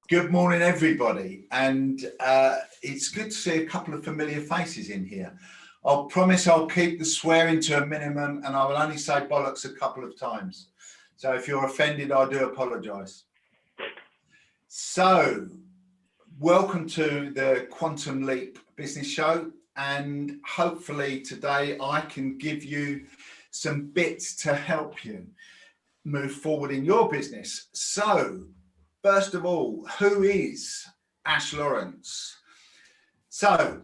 Good morning, everybody, and it's good to see a couple of familiar faces in here. I'll promise I'll keep the swearing to a minimum, and I will only say bollocks a couple of times. So if you're offended, I do apologise. So, welcome to the Quantum Leap Business Show, and hopefully today I can give you some bits to help you move forward in your business. So, first of all, who is Ash Lawrence? So,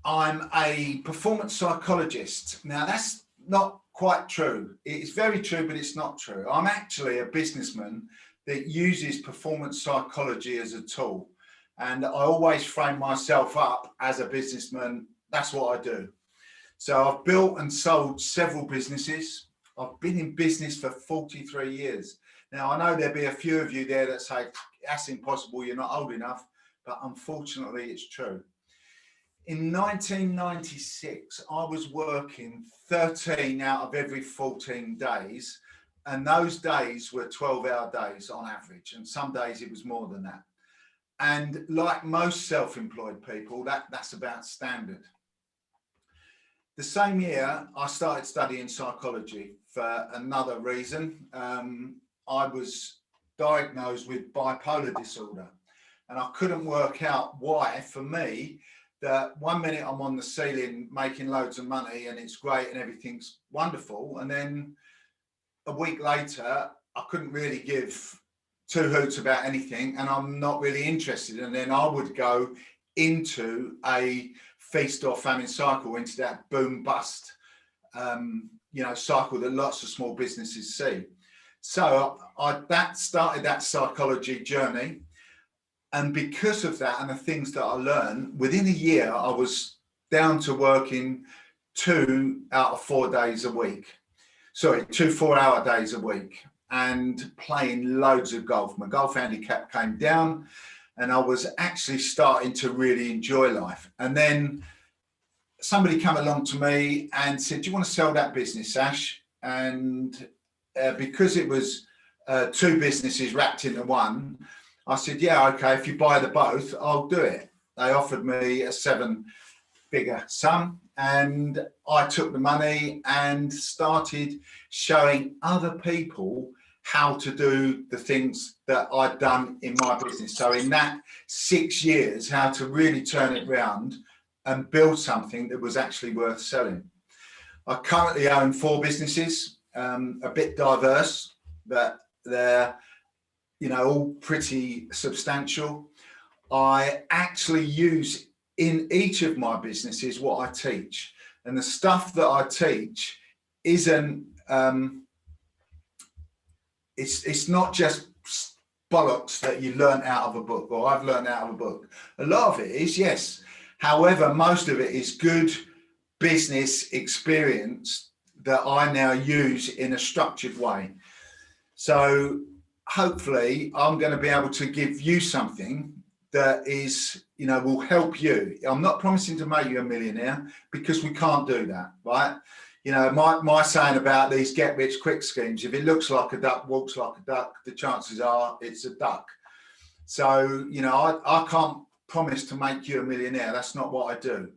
I'm a performance psychologist. Now, that's not quite true. It's very true, but it's not true. I'm actually a businessman that uses performance psychology as a tool. And I always frame myself up as a businessman. That's what I do. So I've built and sold several businesses. I've been in business for 43 years. Now, I know there'll be a few of you there that say, that's impossible, you're not old enough, but unfortunately it's true. In 1996, I was working 13 out of every 14 days, and those days were 12-hour days on average, and some days it was more than that. And like most self-employed people, that's about standard. The same year, I started studying psychology for another reason. I was diagnosed with bipolar disorder, and I couldn't work out why. For me, that 1 minute I'm on the ceiling making loads of money and it's great and everything's wonderful, and then a week later I couldn't really give two hoots about anything and I'm not really interested, and then I would go into a feast or famine cycle, into that boom bust cycle that lots of small businesses see. So that started that psychology journey. And because of that and the things that I learned, within a year, I was down to working 2 out of 4 days a week. Sorry, 2 4-hour days a week, and playing loads of golf. My golf handicap came down and I was actually starting to really enjoy life. And then somebody came along to me and said, do you want to sell that business, Ash? And because it was 2 businesses wrapped into one, I said, yeah, okay, if you buy the both, I'll do it. They offered me a 7-figure sum, and I took the money and started showing other people how to do the things that I'd done in my business. So in that 6 years, how to really turn it around and build something that was actually worth selling. I currently own 4 businesses, a bit diverse, but they're all pretty substantial. I actually use in each of my businesses what I teach, and the stuff that I teach isn't it's not just bollocks that you learn out of a book, or I've learned out of a book. A lot of it is, yes. However, most of it is good business experience that I now use in a structured way. So hopefully I'm going to be able to give you something that is, will help you. I'm not promising to make you a millionaire, because we can't do that, right? My saying about these get rich quick schemes, if it looks like a duck, walks like a duck, the chances are it's a duck. So, I can't promise to make you a millionaire. That's not what I do.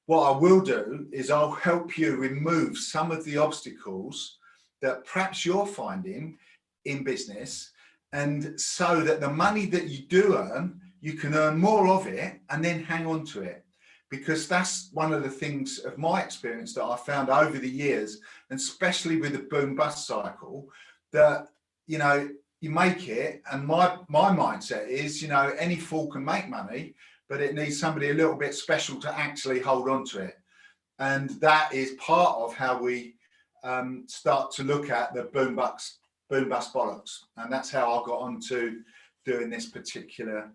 What I will do is I'll help you remove some of the obstacles that perhaps you're finding in business, and so that the money that you do earn, you can earn more of it and then hang on to it. Because that's one of the things of my experience that I found over the years, and especially with the boom bust cycle, that you make it, and my mindset is, any fool can make money, but it needs somebody a little bit special to actually hold on to it. And that is part of how we start to look at the boom bust bollocks. And that's how I got onto doing this particular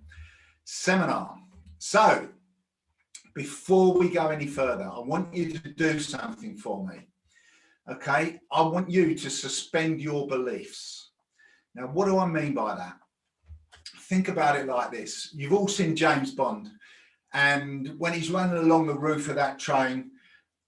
seminar. So before we go any further, I want you to do something for me. Okay, I want you to suspend your beliefs. Now, what do I mean by that? Think about it like this. You've all seen James Bond, and when he's running along the roof of that train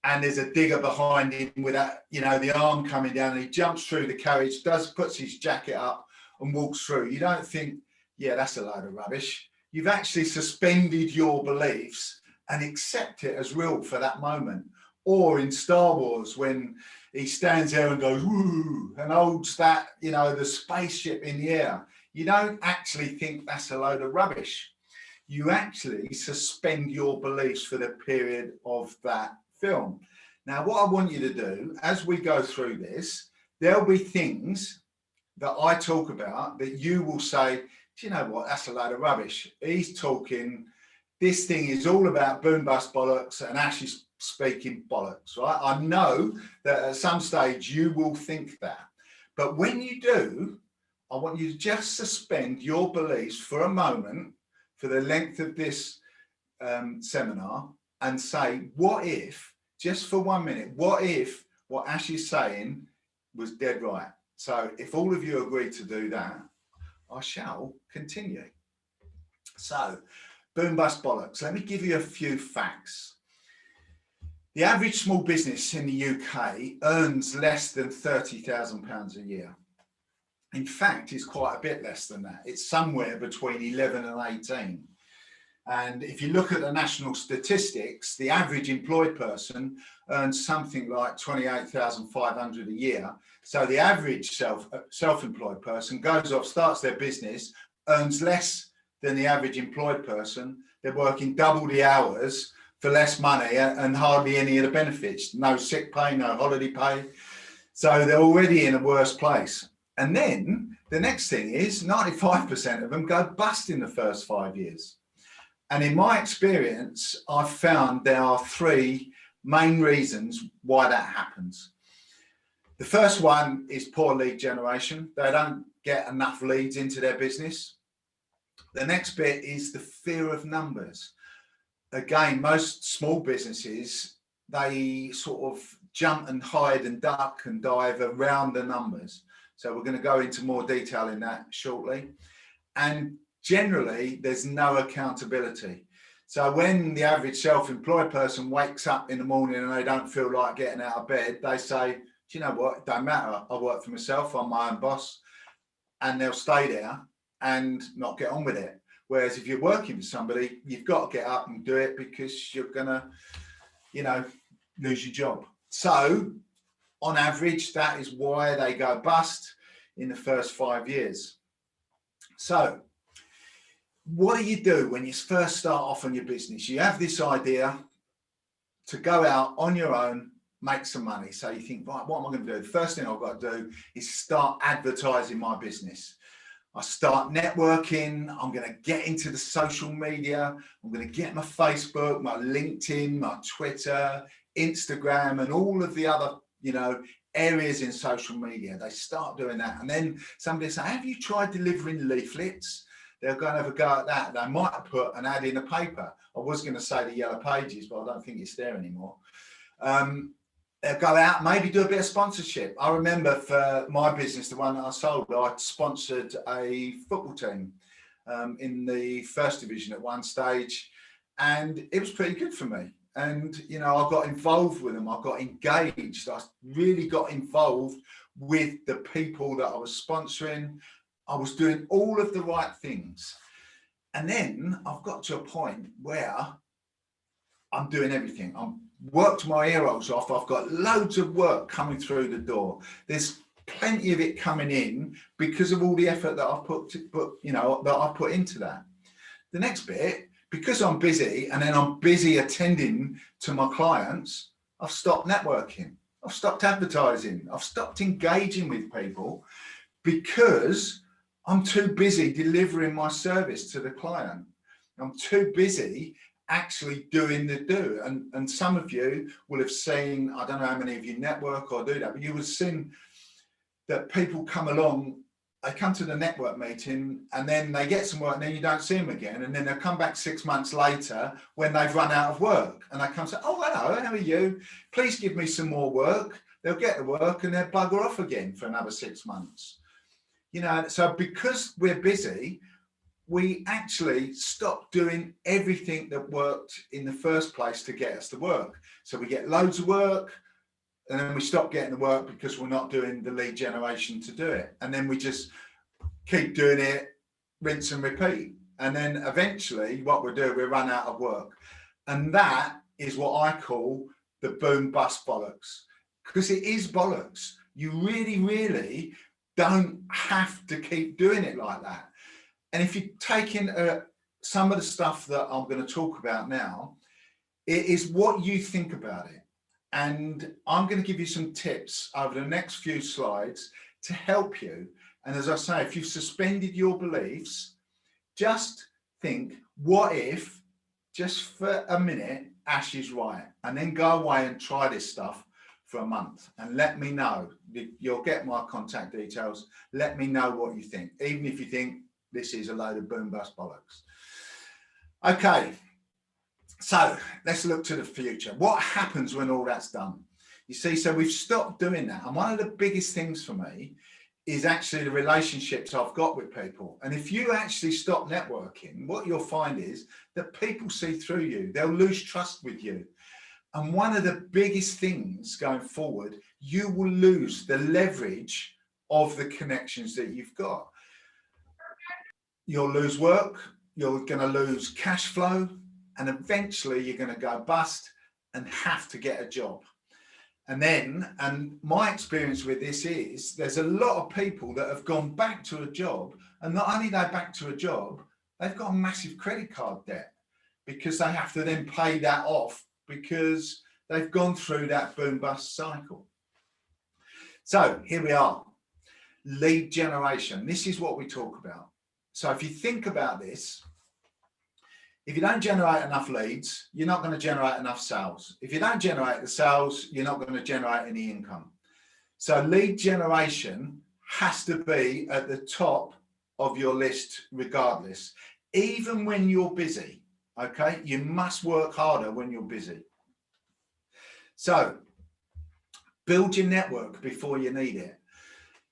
and there's a digger behind him with that, the arm coming down, and he jumps through the carriage, puts his jacket up and walks through. You don't think yeah, that's a load of rubbish. You've actually suspended your beliefs and accept it as real for that moment. Or in Star Wars, when he stands there and goes, woo, and holds that, you know, the spaceship in the air, you don't actually think that's a load of rubbish. You actually suspend your beliefs for the period of that film. Now, what I want you to do as we go through this, there'll be things that I talk about that you will say, do you know what, that's a load of rubbish. He's talking, this thing is all about boom bust bollocks and actually speaking bollocks, right? I know that at some stage you will think that. But when you do, I want you to just suspend your beliefs for a moment, for the length of this seminar, and say, what if, just for 1 minute, what if what Ash is saying was dead right? So if all of you agree to do that, I shall continue. So, boom bust bollocks. Let me give you a few facts. The average small business in the UK earns less than £30,000 a year. In fact, it's quite a bit less than that. It's somewhere between 11 and 18. And if you look at the national statistics, the average employed person earns something like 28,500 a year. So the average self-employed person goes off, starts their business, earns less than the average employed person. They're working double the hours for less money and hardly any of the benefits. No sick pay, no holiday pay. So they're already in a worse place. And then the next thing is 95% of them go bust in the first 5 years. And in my experience, I've found there are three main reasons why that happens. The first one is poor lead generation. They don't get enough leads into their business. The next bit is the fear of numbers. Again, most small businesses, they sort of jump and hide and duck and dive around the numbers. So we're going to go into more detail in that shortly. And generally, there's no accountability. So when the average self-employed person wakes up in the morning and they don't feel like getting out of bed, they say, do you know what, it don't matter. I work for myself, I'm my own boss, and they'll stay there and not get on with it. Whereas if you're working with somebody, you've got to get up and do it because you're going to, you know, lose your job. So on average, that is why they go bust in the first 5 years. So what do you do when you first start off on your business? You have this idea to go out on your own, make some money. So you think, right, what am I going to do? The first thing I've got to do is start advertising my business. I start networking. I'm going to get into the social media. I'm going to get my Facebook, my LinkedIn, my Twitter, Instagram, and all of the other, you know, areas in social media. They start doing that. And then somebody say, have you tried delivering leaflets? They're going to have a go at that. They might put an ad in a paper. I was going to say the Yellow Pages, but I don't think it's there anymore. They'll go out, maybe do a bit of sponsorship. I remember for my business, the one that I sold, I sponsored a football team in the first division at one stage, and it was pretty good for me. And, you know, I got involved with them. I got engaged. I really got involved with the people that I was sponsoring. I was doing all of the right things. And then I've got to a point where I'm doing everything. I'm worked my ear holes off. I've got loads of work coming through the door. There's plenty of it coming in because of all the effort that I've put into that. The next bit, because I'm busy and then I'm busy attending to my clients, I've stopped networking. I've stopped advertising. I've stopped engaging with people because I'm too busy delivering my service to the client. I'm too busy actually doing the do. And some of you will have seen, I don't know how many of you network or do that, but you will have seen that people come along, they come to the network meeting and then they get some work and then you don't see them again. And then they'll come back 6 months later when they've run out of work. And they come and say, oh, hello, how are you? Please give me some more work. They'll get the work and they'll bugger off again for another 6 months. You know, so because we're busy, we actually stop doing everything that worked in the first place to get us the work. So we get loads of work and then we stop getting the work because we're not doing the lead generation to do it. And then we just keep doing it rinse and repeat. And then eventually what we'll do, we'll run out of work. And that is what I call the boom bust bollocks, because it is bollocks. You really, really don't have to keep doing it like that. And if you take in some of the stuff that I'm going to talk about now, it is what you think about it. And I'm going to give you some tips over the next few slides to help you. And as I say, if you've suspended your beliefs, just think, what if, just for a minute, Ash is right? And then go away and try this stuff for a month and let me know. You'll get my contact details. Let me know what you think, even if you think this is a load of boom bust bollocks. Okay, so let's look to the future. What happens when all that's done? You see, so we've stopped doing that. And one of the biggest things for me is actually the relationships I've got with people. And if you actually stop networking, what you'll find is that people see through you. They'll lose trust with you. And one of the biggest things going forward, you will lose the leverage of the connections that you've got. You'll lose work, you're going to lose cash flow, and eventually you're going to go bust and have to get a job. And my experience with this is there's a lot of people that have gone back to a job, and not only they're back to a job, they've got a massive credit card debt because they have to then pay that off because they've gone through that boom bust cycle. So here we are, lead generation. This is what we talk about. So if you think about this, if you don't generate enough leads, you're not going to generate enough sales. If you don't generate the sales, you're not going to generate any income. So lead generation has to be at the top of your list regardless, even when you're busy, okay? You must work harder when you're busy. So build your network before you need it.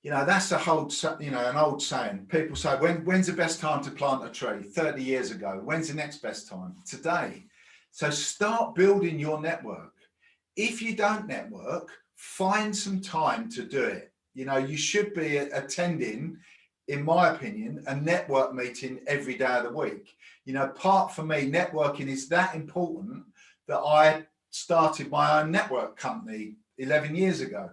You know, that's a whole, an old saying. People say, when's the best time to plant a tree? 30 years ago. When's the next best time? Today. So start building your network. If you don't network, find some time to do it. You know, you should be attending, in my opinion, a network meeting every day of the week. You know, for me, networking is that important that I started my own network company 11 years ago.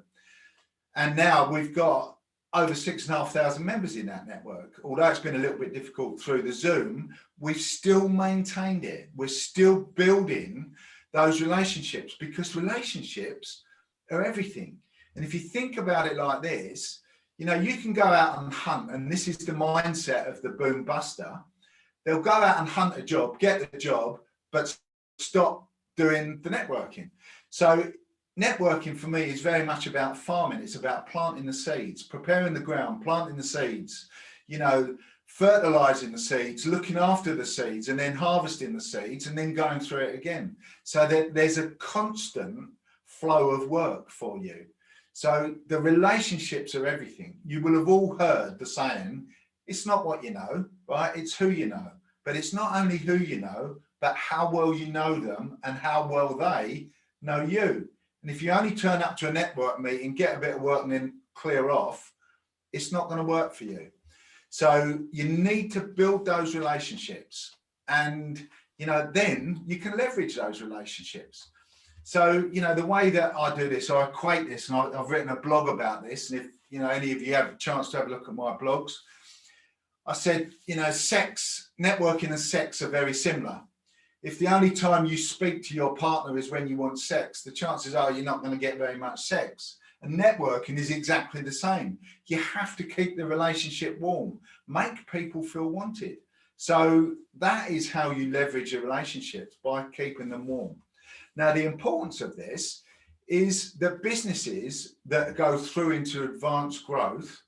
And now we've got over 6,500 members in that network. Although it's been a little bit difficult through the Zoom, we've still maintained it. We're still building those relationships because relationships are everything. And if you think about it like this, you know, you can go out and hunt, and this is the mindset of the boom buster. They'll go out and hunt a job, get the job, but stop doing the networking. So networking for me is very much about farming. It's about planting the seeds, preparing the ground, planting the seeds, you know, fertilizing the seeds, looking after the seeds, and then harvesting the seeds, and then going through it again. So that there's a constant flow of work for you. So the relationships are everything. You will have all heard the saying, it's not what you know, right? It's who you know. But it's not only who you know, but how well you know them and how well they know you. And if you only turn up to a network meeting, get a bit of work and then clear off, it's not going to work for you. So you need to build those relationships, and, you know, then you can leverage those relationships. So, you know, the way that I do this, I equate this, and I've written a blog about this. And if, you know, any of you have a chance to have a look at my blogs, I said, you know, networking and sex are very similar. If the only time you speak to your partner is when you want sex, the chances are you're not going to get very much sex. And networking is exactly the same. You have to keep the relationship warm, make people feel wanted. So that is how you leverage your relationships, by keeping them warm. Now, the importance of this is that businesses that go through into advanced growth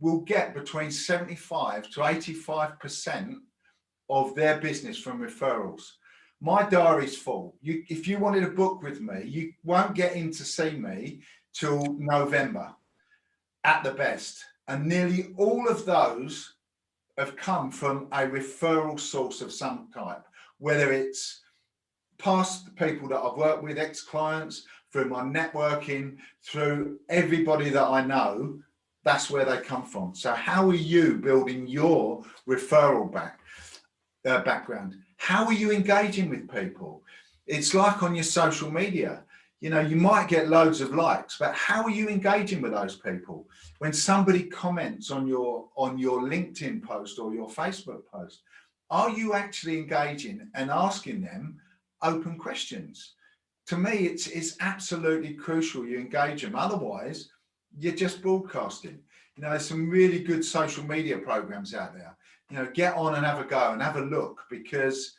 will get between 75 to 85% of their business from referrals. My diary's full. If you wanted to book with me, you won't get in to see me till November at the best. And nearly all of those have come from a referral source of some type, whether it's past people that I've worked with, ex-clients, through my networking, through everybody that I know. that's where they come from. So how are you building your referral background? How are you engaging with people? It's like on your social media. You know, you might get loads of likes, but how are you engaging with those people? When somebody comments on your LinkedIn post or your Facebook post, are you actually engaging and asking them open questions? To me, it's absolutely crucial you engage them. Otherwise, you're just broadcasting. You know, there's some really good social media programs out there. You know, get on and have a go and have a look, because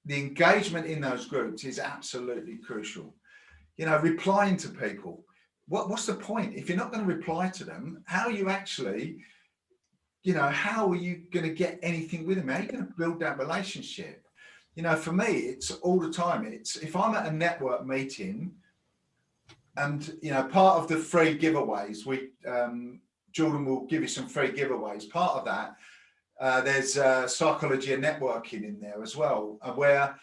the engagement in those groups is absolutely crucial. You know, replying to people. What's the point? If you're not going to reply to them, how are you actually, you know, how are you going to get anything with them? How are you going to build that relationship? You know, for me, it's all the time. It's if I'm at a network meeting, and, you know, part of the free giveaways, Jordan will give you some free giveaways. Part of that, there's psychology and networking in there as well, where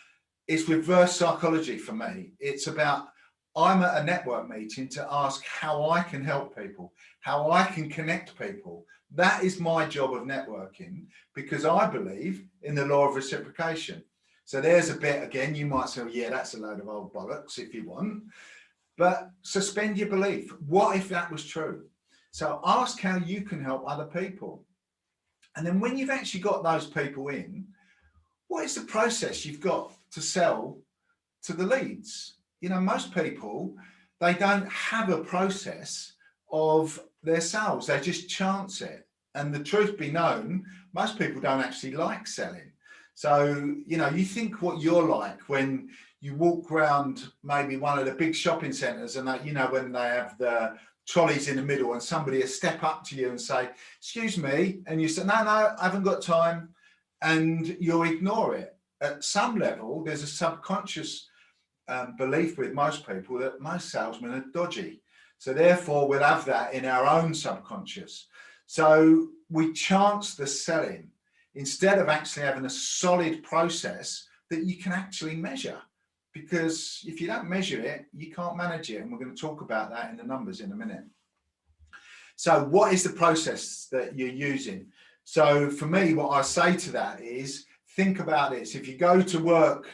it's reverse psychology for me. It's about, I'm at a network meeting to ask how I can help people, how I can connect people. That is my job of networking, because I believe in the law of reciprocation. So there's a bit, again, you might say, well, yeah, that's a load of old bollocks if you want, but suspend your belief. What if that was true? So ask how you can help other people. And then when you've actually got those people in, what is the process you've got to sell to the leads? You know, most people, they don't have a process of their sales. They just chance it. And the truth be known, most people don't actually like selling. So, you know, you think what you're like when you walk around maybe one of the big shopping centres, and that, you know, when they have the trolleys in the middle and somebody will step up to you and say, excuse me, and you say, no, I haven't got time, and you'll ignore it. At some level, there's a subconscious belief with most people that most salesmen are dodgy. So therefore, we'll have that in our own subconscious. So we chance the selling instead of actually having a solid process that you can actually measure. Because if you don't measure it, you can't manage it. And we're going to talk about that in the numbers in a minute. So what is the process that you're using? So for me, what I say to that is, think about this. If you go to work,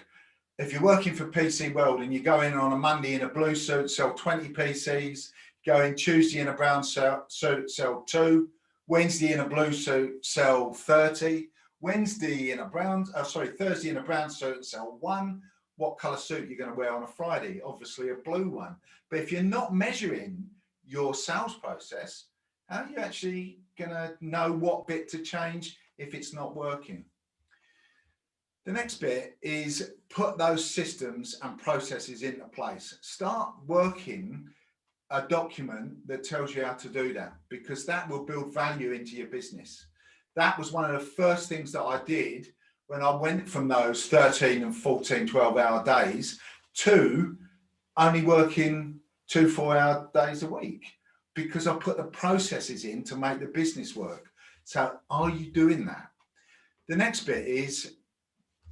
if you're working for PC World and you go in on a Monday in a blue suit, sell 20 PCs, go in Tuesday in a brown suit, sell 2, Wednesday in a blue suit, sell 30, Thursday in a brown suit, sell 1. What colour suit you're going to wear on a Friday? Obviously a blue one. But if you're not measuring your sales process, how are you actually going to know what bit to change if it's not working? The next bit is put those systems and processes into place. Start working a document that tells you how to do that, because that will build value into your business. That was one of the first things that I did when I went from those 13 and 14, 12-hour days to only working 2 4-hour days a week, because I put the processes in to make the business work. So are you doing that? The next bit is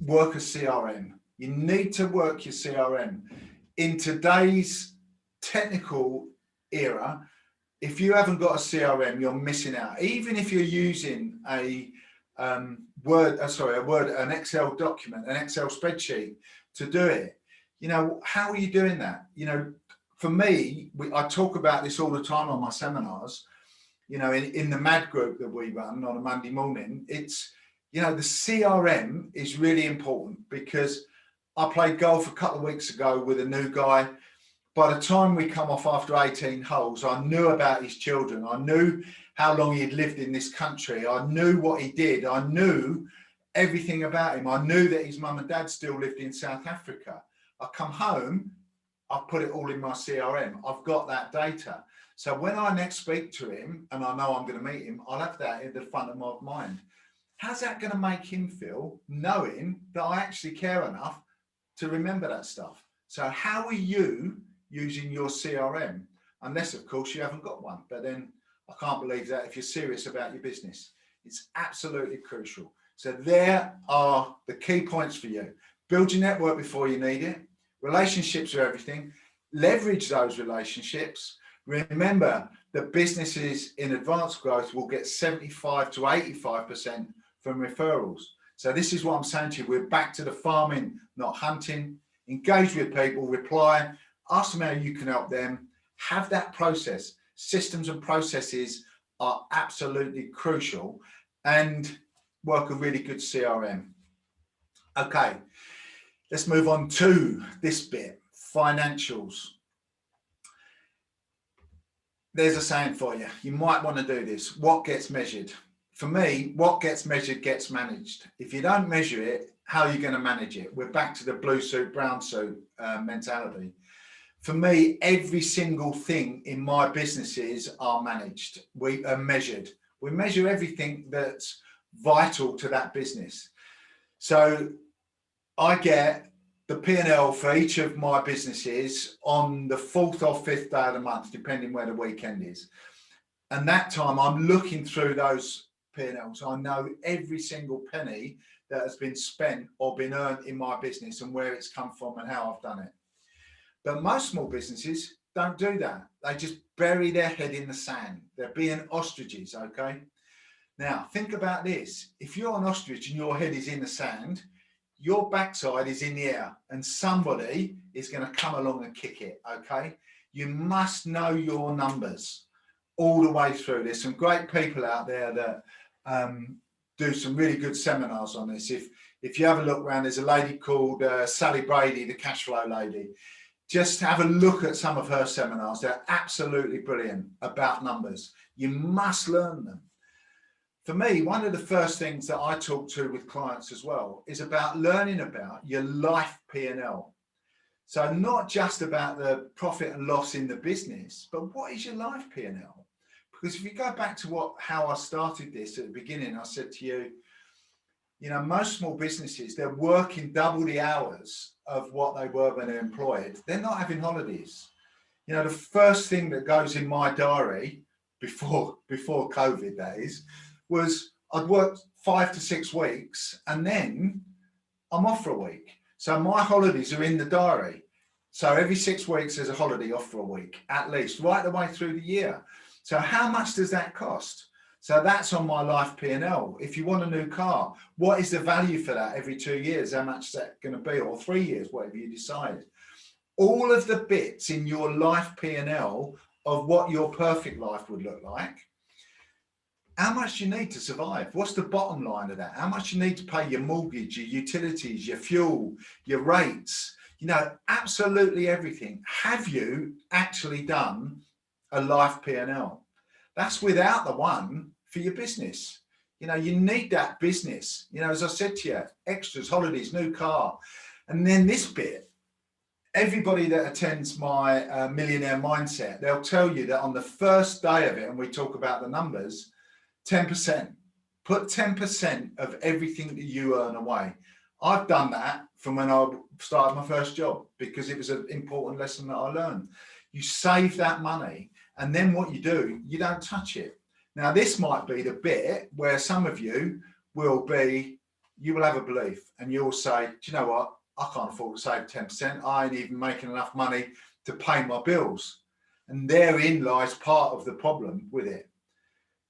work a CRM. You need to work your CRM. In today's technical era, if you haven't got a CRM, you're missing out. Even if you're using an Excel document, an Excel spreadsheet to do it, you know, how are you doing that? You know, for me, I talk about this all the time on my seminars, you know, in the MAD group that we run on a Monday morning. It's, you know, the CRM is really important, because I played golf a couple of weeks ago with a new guy. By the time we come off after 18 holes, I knew about his children. I knew how long he'd lived in this country. I knew what he did. I knew everything about him. I knew that his mum and dad still lived in South Africa. I come home, I put it all in my CRM. I've got that data. So when I next speak to him and I know I'm going to meet him, I'll have that in the front of my mind. How's that going to make him feel, knowing that I actually care enough to remember that stuff? So how are you using your CRM? Unless, of course, you haven't got one. But then I can't believe that if you're serious about your business. It's absolutely crucial. So there are the key points for you. Build your network before you need it. Relationships are everything. Leverage those relationships. Remember, the businesses in advanced growth will get 75 to 85% from referrals. So this is what I'm saying to you. We're back to the farming, not hunting. Engage with people, reply, ask them how you can help them. Have that process. Systems and processes are absolutely crucial, and work a really good CRM. Okay, let's move on to this bit, financials. There's a saying for you. You might want to do this. What gets measured? For me, what gets measured gets managed. If you don't measure it, how are you going to manage it? We're back to the blue suit, brown suit mentality. For me, every single thing in my businesses are managed. We are measured. We measure everything that's vital to that business. So I get the P&L for each of my businesses on the 4th or 5th day of the month, depending where the weekend is. And that time I'm looking through those P&Ls. I know every single penny that has been spent or been earned in my business and where it's come from and how I've done it. But most small businesses don't do that. They just bury their head in the sand. They're being ostriches, okay? Now, think about this. If you're an ostrich and your head is in the sand, your backside is in the air and somebody is going to come along and kick it, okay? You must know your numbers all the way through. There's some great people out there that do some really good seminars on this. If you have a look around, there's a lady called Sally Brady, the cash flow lady. Just have a look at some of her seminars. They're absolutely brilliant about numbers. You must learn them. For me, one of the first things that I talk to with clients as well is about learning about your life P&L. So not just about the profit and loss in the business, but what is your life P&L? Because if you go back to how I started this at the beginning, I said to you, you know, most small businesses, they're working double the hours of what they were when they're employed. They're not having holidays. You know, the first thing that goes in my diary before COVID days was I'd work 5 to 6 weeks and then I'm off for a week. So my holidays are in the diary. So every 6 weeks there's a holiday off for a week, at least, right the way through the year. So how much does that cost? So that's on my life P&L. If you want a new car, what is the value for that every 2 years? How much is that going to be? Or 3 years, whatever you decide. All of the bits in your life P&L of what your perfect life would look like. How much do you need to survive? What's the bottom line of that? How much you need to pay your mortgage, your utilities, your fuel, your rates, you know, absolutely everything. Have you actually done a life P&L? That's without the one for your business. You know, you need that business. You know, as I said to you, extras, holidays, new car. And then this bit, everybody that attends my Millionaire Mindset, they'll tell you that on the first day of it, and we talk about the numbers, 10%. Put 10% of everything that you earn away. I've done that from when I started my first job because it was an important lesson that I learned. You save that money and then what you do, you don't touch it. Now, this might be the bit where some of you will have a belief and you'll say, do you know what? I can't afford to save 10%. I ain't even making enough money to pay my bills. And therein lies part of the problem with it.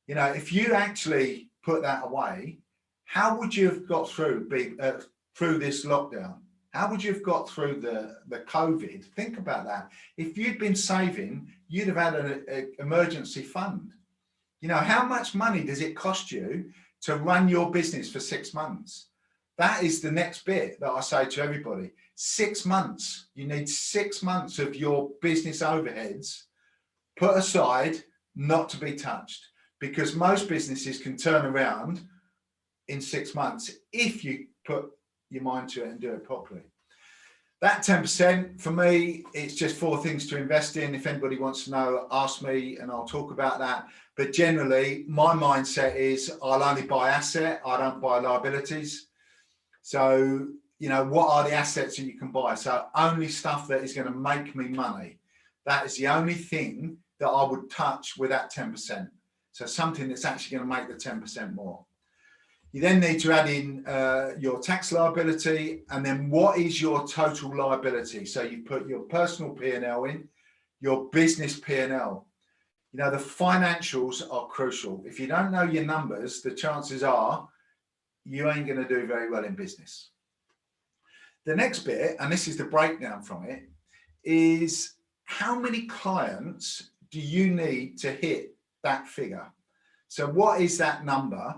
You know, if you actually put that away, how would you have got through this lockdown? How would you have got through the COVID? Think about that. If you'd been saving, you'd have had an emergency fund. You know, how much money does it cost you to run your business for 6 months? That is the next bit that I say to everybody. 6 months. You need 6 months of your business overheads put aside, not to be touched. Because most businesses can turn around in 6 months if you put your mind to it and do it properly. That 10%, for me, it's just 4 things to invest in. If anybody wants to know, ask me and I'll talk about that. But generally, my mindset is I'll only buy asset. I don't buy liabilities. So, you know, what are the assets that you can buy? So only stuff that is going to make me money. That is the only thing that I would touch with that 10%. So something that's actually going to make the 10% more. You then need to add in your tax liability and then what is your total liability? So you put your personal P&L in, your business P&L. You know, the financials are crucial. If you don't know your numbers, the chances are you ain't going to do very well in business. The next bit, and this is the breakdown from it, is how many clients do you need to hit that figure? So what is that number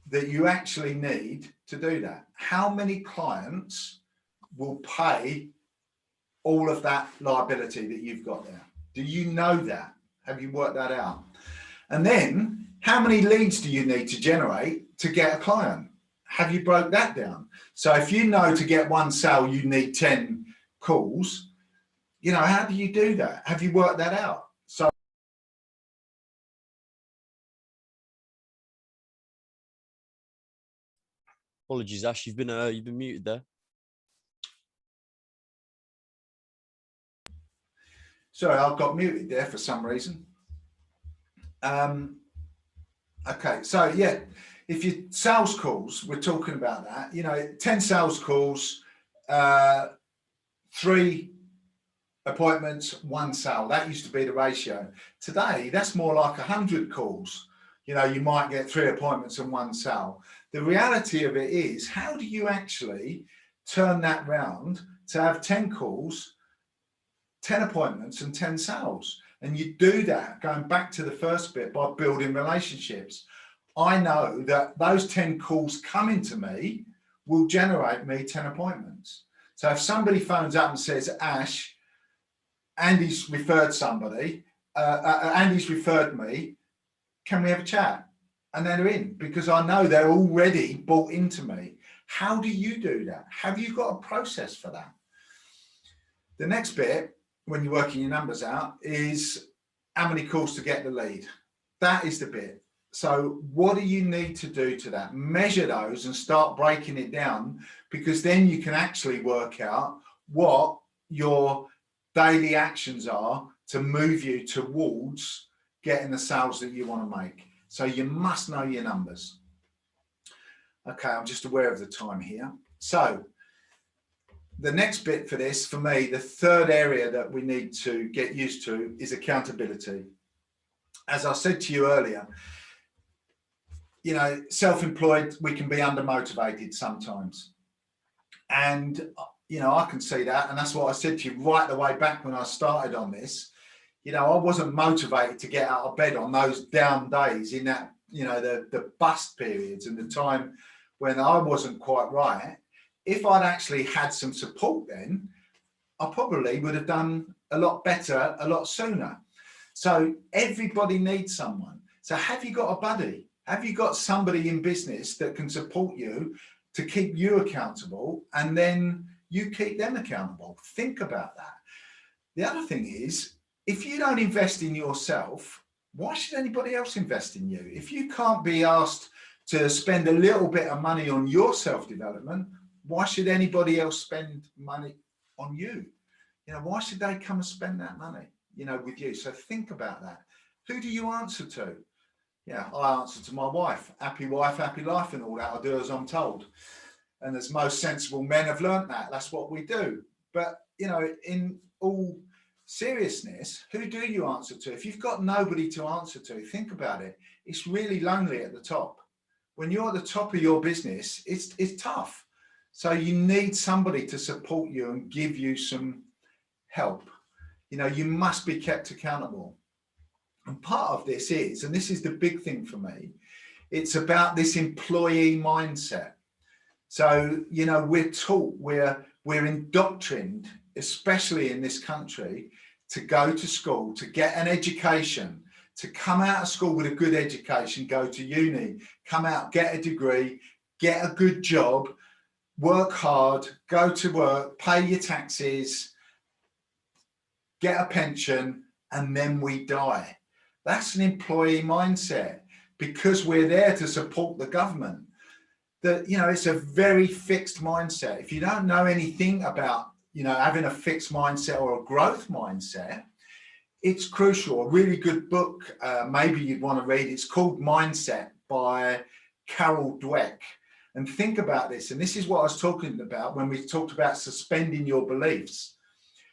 that you actually need to do that? How many clients will pay all of that liability that you've got there? Do you know that? Have you worked that out? And then how many leads do you need to generate to get a client? Have you broke that down? So if you know to get one sale, you need 10 calls, you know, how do you do that? Have you worked that out? So apologies, Ash, you've been muted there. Sorry, I've got muted there for some reason. Okay, so yeah, if you sales calls, we're talking about that, you know, 10 sales calls, 3 appointments, 1 sale. That used to be the ratio. Today, that's more like 100 calls. You know, you might get 3 appointments and 1 sale. The reality of it is, how do you actually turn that round to have 10 calls, 10 appointments and 10 sales? And you do that, going back to the first bit, by building relationships. I know that those 10 calls coming to me will generate me 10 appointments. So if somebody phones up and says, Ash, Andy's referred somebody, Andy's referred me, can we have a chat? And they're in, because I know they're already bought into me. How do you do that? Have you got a process for that? The next bit, when you're working your numbers out, is how many calls to get the lead. That is the bit. So what do you need to do to that? Measure those and start breaking it down, because then you can actually work out what your daily actions are to move you towards getting the sales that you want to make. So you must know your numbers. Okay, I'm just aware of the time here. So the next bit for this, for me, the third area that we need to get used to is accountability. As I said to you earlier, you know, self-employed, we can be undermotivated sometimes. And, you know, I can see that. And that's what I said to you right the way back when I started on this. You know, I wasn't motivated to get out of bed on those down days in that, you know, the bust periods and the time when I wasn't quite right. If I'd actually had some support then, I probably would have done a lot better a lot sooner. So everybody needs someone. So have you got a buddy? Have you got somebody in business that can support you to keep you accountable, and then you keep them accountable? Think about that. The other thing is, if you don't invest in yourself, why should anybody else invest in you? If you can't be asked to spend a little bit of money on your self-development, why should anybody else spend money on you? You know, why should they come and spend that money, you know, with you? So think about that. Who do you answer to? Yeah, I answer to my wife, happy life, and all that. I do as I'm told. And as most sensible men have learned that, that's what we do. But, you know, in all seriousness, who do you answer to? If you've got nobody to answer to, think about it. It's really lonely at the top. When you're at the top of your business, it's tough. So you need somebody to support you and give you some help. You know, you must be kept accountable. And part of this is, and this is the big thing for me, it's about this employee mindset. So, you know, we're taught, we're indoctrined, especially in this country, to go to school, to get an education, to come out of school with a good education, go to uni, come out, get a degree, get a good job, work hard, go to work, pay your taxes, get a pension, and then we die. That's an employee mindset, because we're there to support the government. That, you know, it's a very fixed mindset. If you don't know anything about, you know, having a fixed mindset or a growth mindset, it's crucial. A really good book, maybe you'd want to read, it's called Mindset by Carol Dweck. And think about this, and this is what I was talking about when we talked about suspending your beliefs.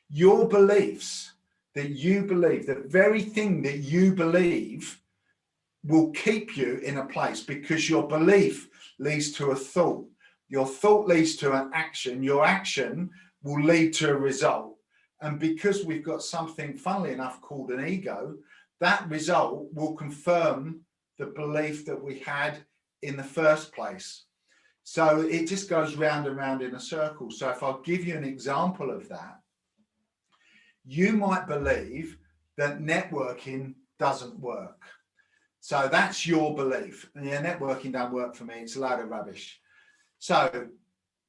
Your beliefs that you believe, the very thing that you believe will keep you in a place, because your belief leads to a thought. Your thought leads to an action. Your action will lead to a result. And because we've got something, funnily enough, called an ego, that result will confirm the belief that we had in the first place. So it just goes round and round in a circle. So if I'll give you an example of that, you might believe that networking doesn't work. So that's your belief. Yeah, networking don't work for me. It's a load of rubbish. So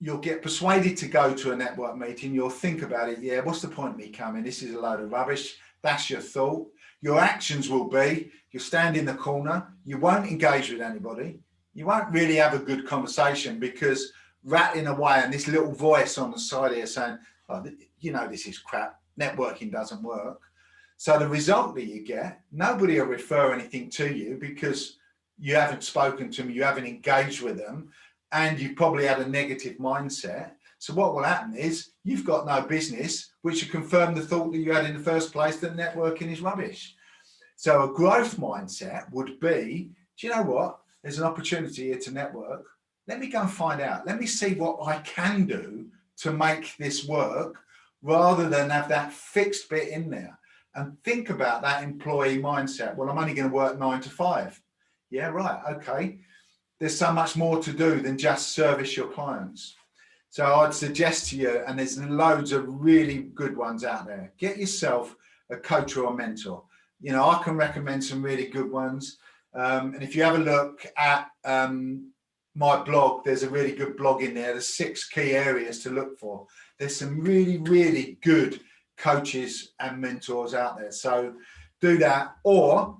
you'll get persuaded to go to a network meeting. You'll think about it. Yeah, what's the point of me coming? This is a load of rubbish. That's your thought. Your actions will be, you'll stand in the corner. You won't engage with anybody. You won't really have a good conversation, because rattling away and this little voice on the side here saying, oh, you know, this is crap. Networking doesn't work. So the result that you get, nobody will refer anything to you, because you haven't spoken to them, you haven't engaged with them, and you've probably had a negative mindset. So what will happen is you've got no business, which will confirm the thought that you had in the first place, that networking is rubbish. So a growth mindset would be, do you know what? There's an opportunity here to network. Let me go and find out. Let me see what I can do to make this work, rather than have that fixed bit in there. And think about that employee mindset. Well, I'm only going to work 9 to 5. Yeah, right. Okay. There's so much more to do than just service your clients. So I'd suggest to you, and there's loads of really good ones out there, get yourself a coach or a mentor. You know, I can recommend some really good ones. And if you have a look at my blog, there's a really good blog in there. There's 6 key areas to look for. There's some really, really good coaches and mentors out there. So do that, or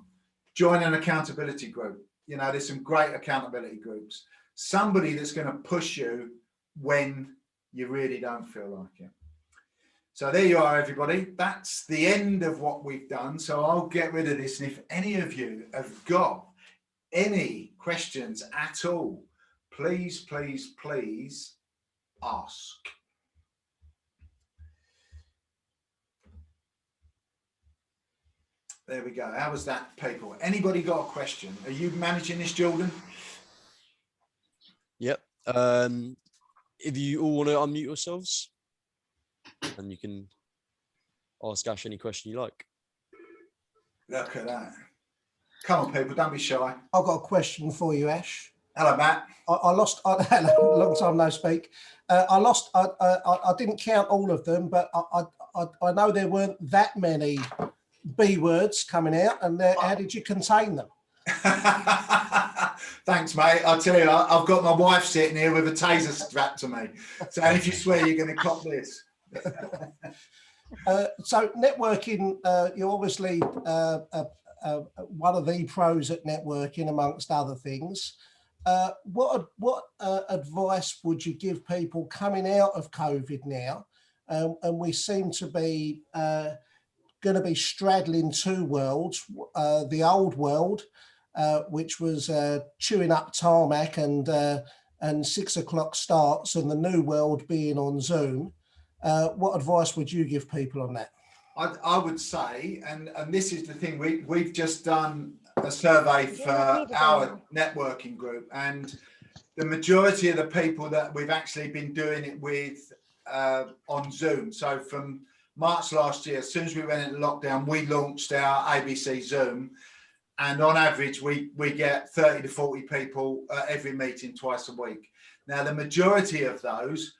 join an accountability group. You know, there's some great accountability groups. Somebody that's going to push you when you really don't feel like it. So there you are, everybody. That's the end of what we've done. So I'll get rid of this. And if any of you have got any questions at all, please, please, please ask. There we go. How was that, people? Anybody got a question? Are you managing this, Jordan? Yep. If you all want to unmute yourselves, and you can ask Ash any question you like. Look at that. Come on, people. Don't be shy. I've got a question for you, Ash. Hello, Matt. I lost. Hello, long time no speak. I lost. I didn't count all of them, but I know there weren't that many B words coming out. And how did you contain them? Thanks, mate. I'll tell you, I've got my wife sitting here with a taser strapped to me. So if you swear, you're going to cop this. So networking, you're obviously one of the pros at networking, amongst other things. What advice would you give people coming out of COVID now? And we seem to be going to be straddling 2 worlds, the old world, which was chewing up tarmac and 6 o'clock starts, and the new world being on Zoom. What advice would you give people on that? I would say, and this is the thing, we've just done a survey for our networking group, and the majority of the people that we've actually been doing it with on Zoom. So from March last year, as soon as we went into lockdown, we launched our ABC Zoom, and on average we get 30 to 40 people at every meeting twice a week. Now the majority of those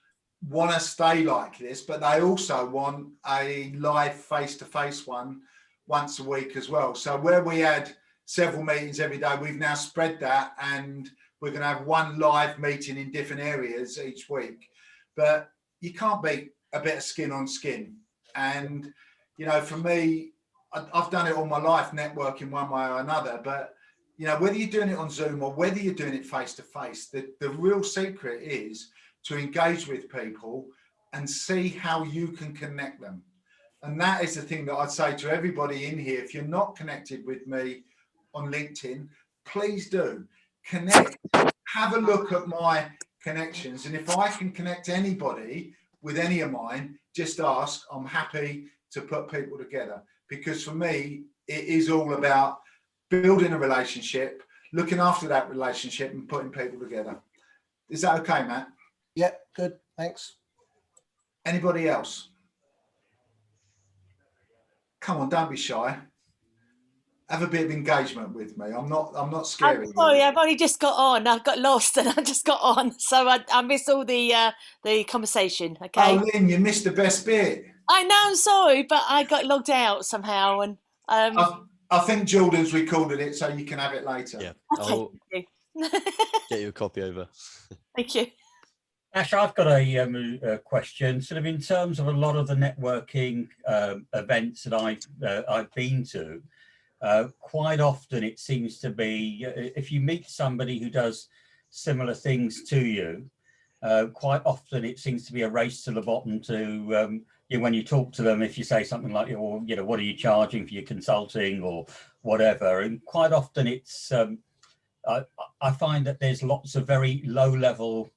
want to stay like this, but they also want a live face-to-face one once a week as well. So where we had several meetings every day, we've now spread that, and we're going to have one live meeting in different areas each week. But you can't beat a bit of skin on skin. And, you know, for me, I've done it all my life, networking one way or another. But, you know, whether you're doing it on Zoom or whether you're doing it face-to-face, the real secret is to engage with people and see how you can connect them. And that is the thing that I'd say to everybody in here. If you're not connected with me on LinkedIn, please do connect. Have a look at my connections. And if I can connect anybody with any of mine, just ask. I'm happy to put people together, because for me, it is all about building a relationship, looking after that relationship and putting people together. Is that okay, Matt? Yeah, good. Thanks. Anybody else? Come on, don't be shy. Have a bit of engagement with me. I'm not scary. I'm sorry, I've only just got on. I've got lost and I just got on, so I missed all the conversation. Okay. Oh, Lynn, you missed the best bit. I know, I'm sorry, but I got logged out somehow, and I think Jordan's recorded it, so you can have it later. Yeah, okay, I'll thank you. get you a copy over. Thank you. Ash, I've got a question. Sort of in terms of a lot of the networking events that I've been to, quite often it seems to be, if you meet somebody who does similar things to you, quite often it seems to be a race to the bottom to, when you talk to them, if you say something like, well, what are you charging for your consulting or whatever? And quite often it's, I find that there's lots of very low level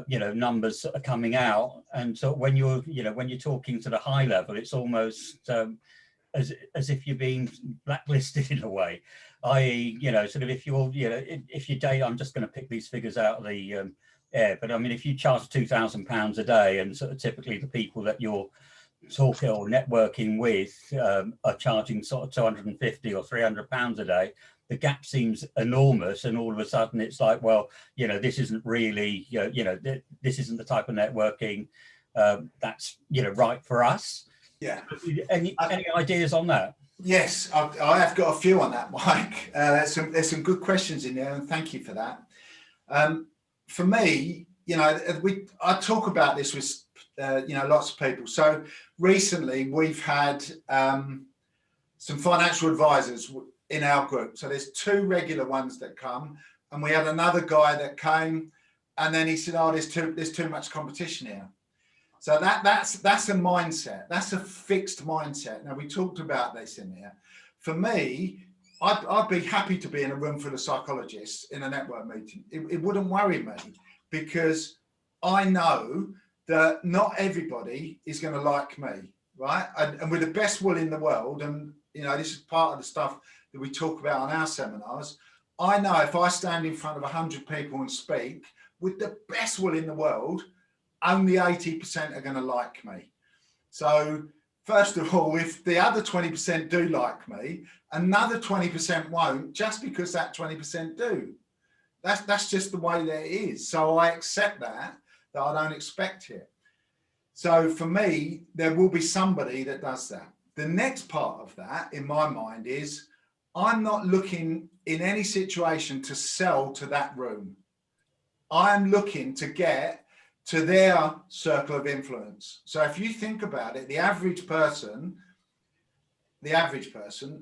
numbers that are coming out, and so when you're talking to the high level, it's almost as if you're being blacklisted in a way, i.e., sort of if you date, I'm just going to pick these figures out of the air, but I mean, if you charge £2,000 a day, and sort of typically the people that you're talking or networking with are charging sort of £250 or £300 a day, the gap seems enormous, and all of a sudden it's like, well, this isn't really, this isn't the type of networking that's right for us. Yeah. Any ideas on that? Yes, I have got a few on that, Mike. There's some good questions in there, and thank you for that. For me, I talk about this with lots of people. So recently we've had some financial advisors in our group. So there's 2 regular ones that come, and we had another guy that came, and then he said, oh, there's too much competition here. So that's a mindset. That's a fixed mindset. Now, we talked about this in there. For me, I'd be happy to be in a room full of psychologists in a network meeting. It wouldn't worry me, because I know that not everybody is going to like me, right? And with the best will in the world, and this is part of the stuff that we talk about on our seminars, I know if I stand in front of 100 people and speak with the best will in the world, only 80% are going to like me. So first of all, if the other 20% do like me, another 20% won't, just because that 20% do. That's just the way that it is. So I accept that I don't expect it. So for me, there will be somebody that does that. The next part of that, in my mind, is I'm not looking in any situation to sell to that room. I'm looking to get to their circle of influence. So if you think about it, the average person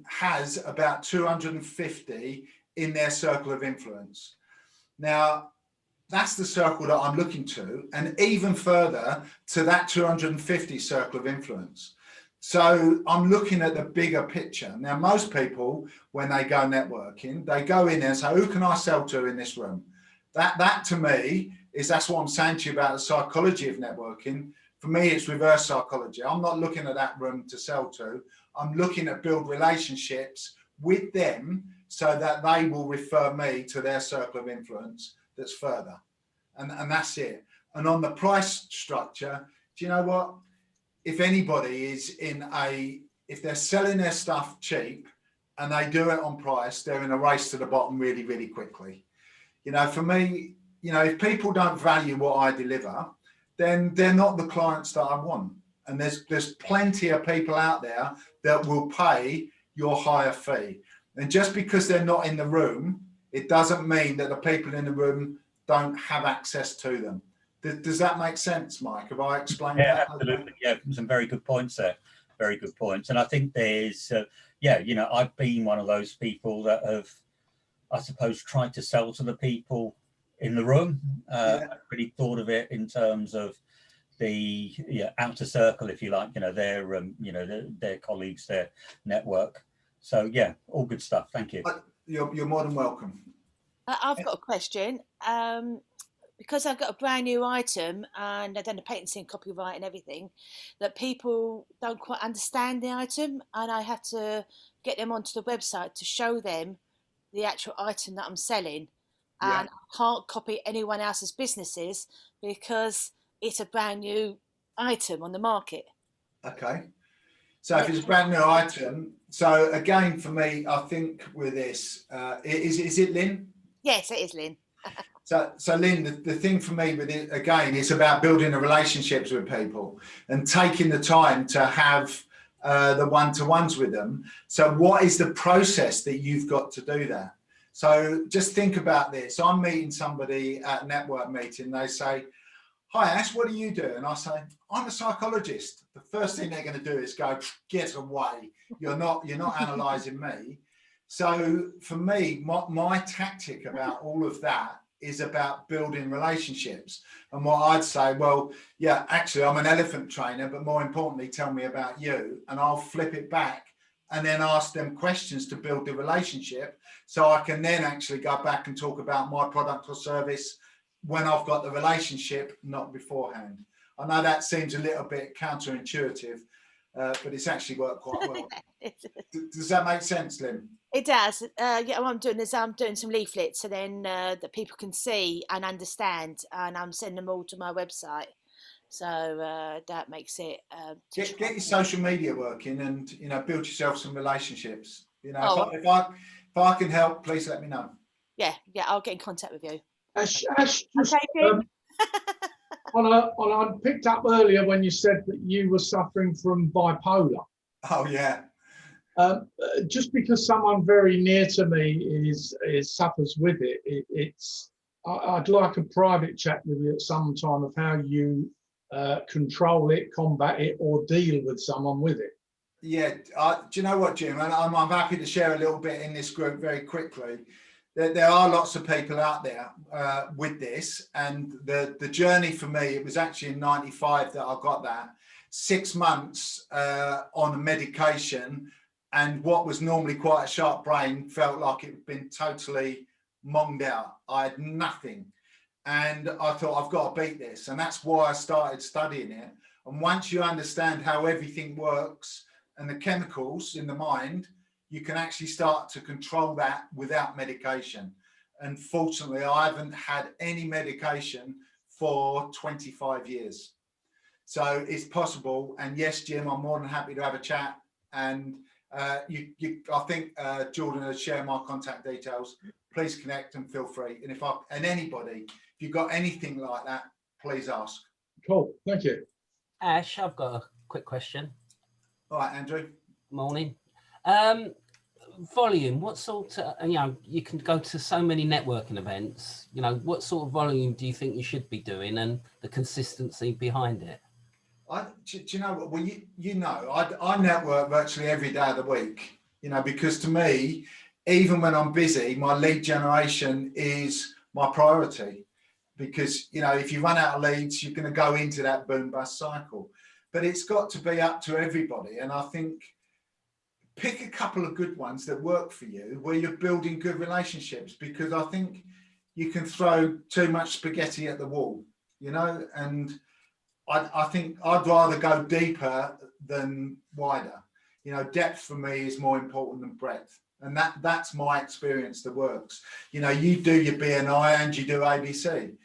has about 250 in their circle of influence. Now, that's the circle that I'm looking to, and even further to that 250 circle of influence. So I'm looking at the bigger picture. Now, most people, when they go networking, they go in there and say, who can I sell to in this room? That to me that's what I'm saying to you about the psychology of networking. For me, it's reverse psychology. I'm not looking at that room to sell to. I'm looking to build relationships with them so that they will refer me to their circle of influence that's further. And that's it. And on the price structure, do you know what? If anybody is if they're selling their stuff cheap and they do it on price, they're in a race to the bottom really, really quickly. For me, if people don't value what I deliver, then they're not the clients that I want. And there's plenty of people out there that will pay your higher fee. And just because they're not in the room, it doesn't mean that the people in the room don't have access to them. Does that make sense, Mike? Have I explained that? Yeah, absolutely. Yeah, some very good points there. Very good points. And I think there's, I've been one of those people that have, I suppose, tried to sell to the people in the room. I really thought of it in terms of the outer circle, if you like, their colleagues, their network. So yeah, all good stuff. Thank you. You're more than welcome. I've got a question. because I've got a brand new item and I've done a patency and copyright and everything, that people don't quite understand the item, and I have to get them onto the website to show them the actual item that I'm selling. Yeah. And I can't copy anyone else's businesses because it's a brand new item on the market. Okay. So if it's a brand new item, so again, for me, I think with this, is it Lynn? Yes, it is, Lynn. So Lynn, the thing for me with it, again, it's about building the relationships with people and taking the time to have the one-to-ones with them. So what is the process that you've got to do that? So just think about this. I'm meeting somebody at a network meeting. They say, "Hi Ash, what do you do?" And I say, "I'm a psychologist." The first thing they're going to do is go, "Get away. You're not analysing me." So for me, my tactic about all of that is about building relationships. And what I'd say, well, yeah, actually, I'm an elephant trainer, but more importantly, tell me about you. And I'll flip it back and then ask them questions to build the relationship. So I can then actually go back and talk about my product or service when I've got the relationship, not beforehand. I know that seems a little bit counterintuitive, but it's actually worked quite well. Does that make sense, Lynn? It does. Yeah, what I'm doing is I'm doing some leaflets so then that people can see and understand, and I'm sending them all to my website. So that makes it. Get your social media working, and build yourself some relationships. Oh. If I can help, please let me know. Yeah, I'll get in contact with you. Ash, just, Okay, I picked up earlier when you said that you were suffering from bipolar. Oh yeah. Just because someone very near to me is suffers with it, I'd like a private chat with you at some time of how you control it, combat it, or deal with someone with it. Yeah. Do you know what, Jim? And I'm happy to share a little bit in this group very quickly. There are lots of people out there with this, and the journey for me, it was actually in '95 that I got that. 6 months on a medication, and what was normally quite a sharp brain felt like it had been totally monged out. I had nothing, and I thought, I've got to beat this, and that's why I started studying it. And once you understand how everything works and the chemicals in the mind, you can actually start to control that without medication. And fortunately, I haven't had any medication for 25 years. So it's possible. And yes, Jim, I'm more than happy to have a chat. And I think Jordan has shared my contact details. Please connect and feel free. And anybody, if you've got anything like that, please ask. Cool, thank you. Ash, I've got a quick question. All right, Andrew. Morning. Volume, what sort of, you can go to so many networking events, what sort of volume do you think you should be doing, and the consistency behind it? Do you know what? Well, I network virtually every day of the week, because to me, even when I'm busy, my lead generation is my priority, because, if you run out of leads, you're going to go into that boom bust cycle. But it's got to be up to everybody. And I think pick a couple of good ones that work for you, where you're building good relationships, because I think you can throw too much spaghetti at the wall, and I think I'd rather go deeper than wider. Depth for me is more important than breadth. And that's my experience that works. You do your BNI and you do ABC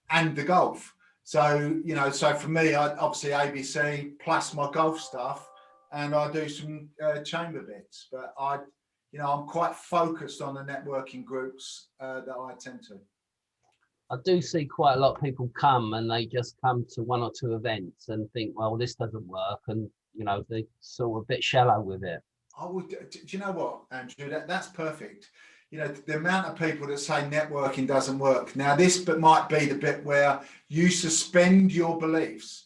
and the golf. So, so for me, I obviously ABC plus my golf stuff, and I do some chamber bits, but I'm quite focused on the networking groups that I attend to. I do see quite a lot of people come and they just come to one or two events and think, well, this doesn't work, and they're sort of a bit shallow with it. Do you know what, Andrew? That's perfect. The amount of people that say networking doesn't work. Now, this might be the bit where you suspend your beliefs.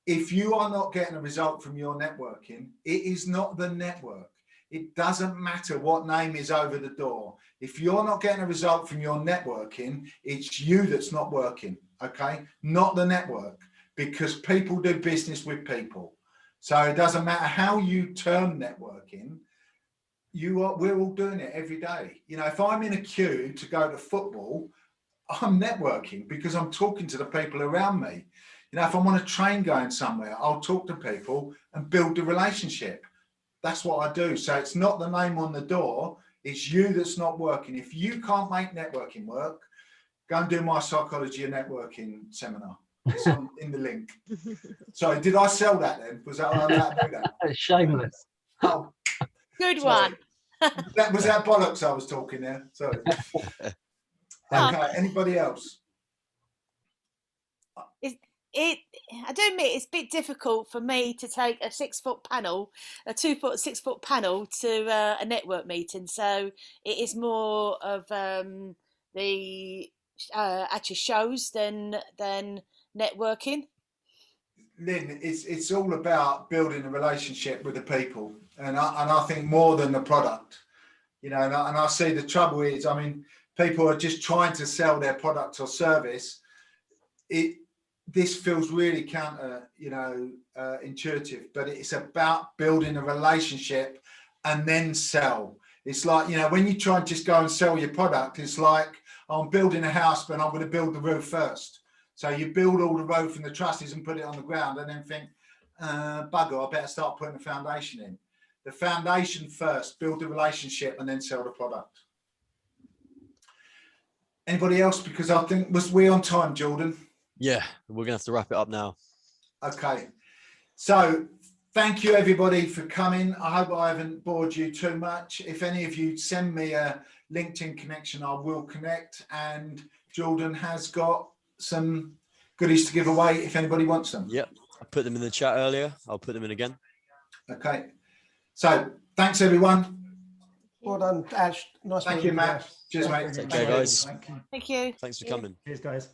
If you are not getting a result from your networking, it is not the network. It doesn't matter what name is over the door. If you're not getting a result from your networking, it's you that's not working, okay? Not the network, because people do business with people. So it doesn't matter how you term networking, we're all doing it every day. If I'm in a queue to go to football, I'm networking because I'm talking to the people around me. You know, if I'm on a train going somewhere, I'll talk to people and build the relationship. That's what I do. So it's not the name on the door. It's you that's not working. If you can't make networking work, go and do my psychology and networking seminar. It's in the link. Sorry, did I sell that then? Was that allowed to do that? Shameless. Oh, Good sorry. one. That was that bollocks I was talking there. Sorry. Okay, anybody else? I do admit it's a bit difficult for me to take a 6-foot panel, a 2-foot, 6-foot panel to a network meeting. So it is more of the actual shows than networking. Lynn, it's all about building a relationship with the people, and I think more than the product, you know. And I see the trouble is, I mean, people are just trying to sell their product or service. This feels really counter, intuitive, but it's about building a relationship and then sell. It's like, you know, when you try and just go and sell your product, it's like, I'm building a house, but I'm going to build the roof first. So you build all the roof and the trusses and put it on the ground and then think, bugger, I better start putting the foundation in. The foundation first, build the relationship and then sell the product. Anybody else? Because I think, was we on time, Jordan? Yeah, we're gonna have to wrap it up now. Okay, so thank you everybody for coming. I hope I haven't bored you too much. If any of you send me a LinkedIn connection, I will connect, and Jordan has got some goodies to give away if anybody wants them. Yep, I put them in the chat earlier. I'll put them in again. Okay, so thanks everyone. Well done, Ash. Nice. Thank you, Matt. Cheers, mate. Take care, guys. Thank you. Thanks for coming. Cheers, guys.